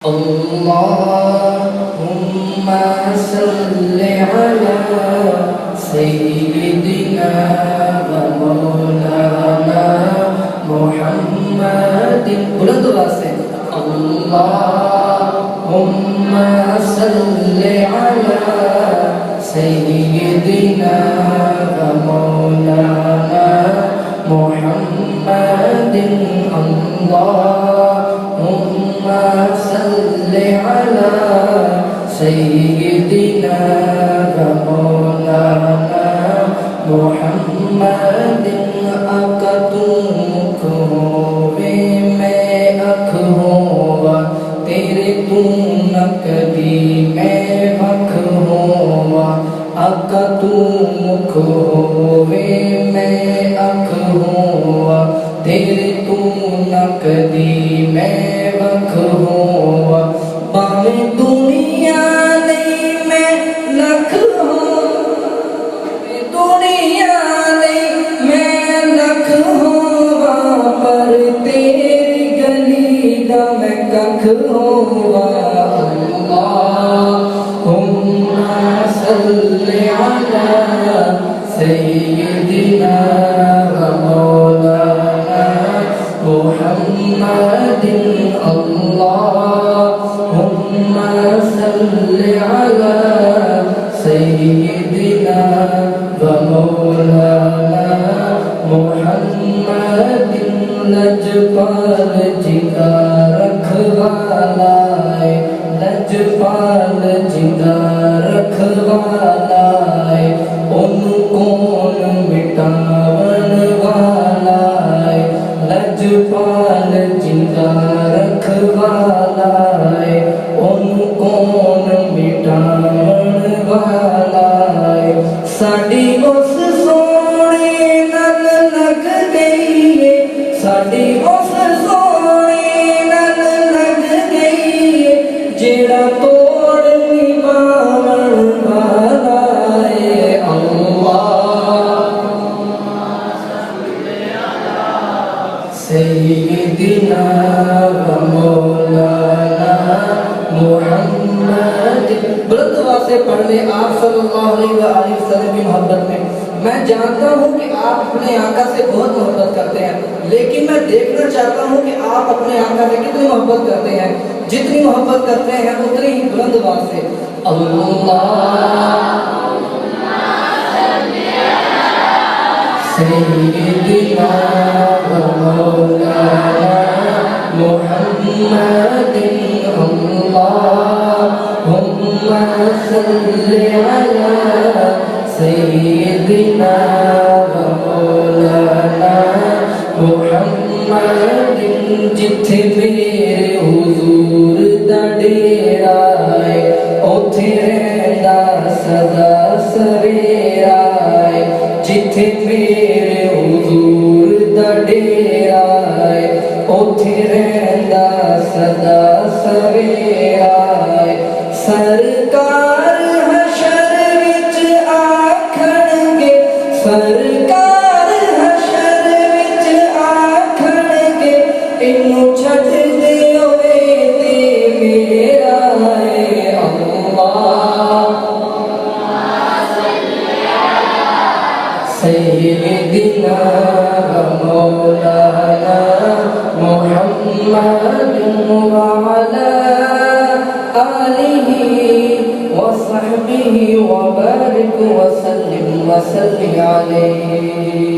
अल्लाहुम्मा सल्लि अला सय्यिदिना व मौलाना मुहम्मदिन। बुलंद आवाज से अल्लाहुम्मा सल्लि अला सय्यिदिना व मौलाना मुहम्मदिन। अल्लाहुम्मा सल्लि अला सय्यिदिना व मौलाना मुहम्मदिन। आका तू मुख होवे मैं अख होवा तेरे, तू नक दी मैं वख होवा। आका तू मुख होवे मैं अख होवा तेरे, तू नक दी मैं वख होवा। भावे दुनिया नहीं मैं लख होवा, दुनिया नहीं मैं लख होवा, पर तेरी गली दा मैं कख होवा। अल्लाहुम्मा सल्लि अला सय्यिदिना व मौलाना मुहम्मदिन। अल्लाहुम्मा सल्लि अला सय्यिदिना व मौलाना मुहम्मदिन। लजपाल जिंदा रखवालाए, लजपाल जिंदा रखवालाए, ओनु कौन मिटावन वालाए। लजपाल जिंदा रखवालाए, ओनु कौन मिटावन वालाए। साडी उस सोने नल लग गई है, साडी उस सोने नल लग गई है, जेड़ा तोड़ निभावन वाला है। सय्यिदिना व मौलाना मुहम्मदिन। बुलंद आवाज से पढ़ ले आप सल्लल्लाहु अलैहि वसल्लम की मोहब्बत में। मैं जानता हूँ कि आप अपने आका से बहुत मोहब्बत करते हैं, लेकिन मैं देखना चाहता हूँ कि आप अपने आका से कितनी मोहब्बत करते हैं। जितनी मोहब्बत करते हैं उतनी ही बुलंद आवाज से सय्यिदिना व मौलाना मुहम्मदिन। अल्लाहुम्मा सल्लि अला सय्यिदिना व मौलाना मुहम्मदिन। जिथे मेरे हुजूर दा डेरा है, ओथे रहंदा सदा सवेरा है। जिथे मेरे हुजूर दा डेरा है, ओथे रहंदा सदा सवेरा है। सरकार हशर विच आखणगे, सरकार हशर विच आखणगे, इन्नू छड्ड दिओ ते मेरा है। सय्यिदिना व मौलाना मुहम्मदिन व अला आलिहि व सहबिहि व बारिक व सल्लिम व सल्लि अलैहि।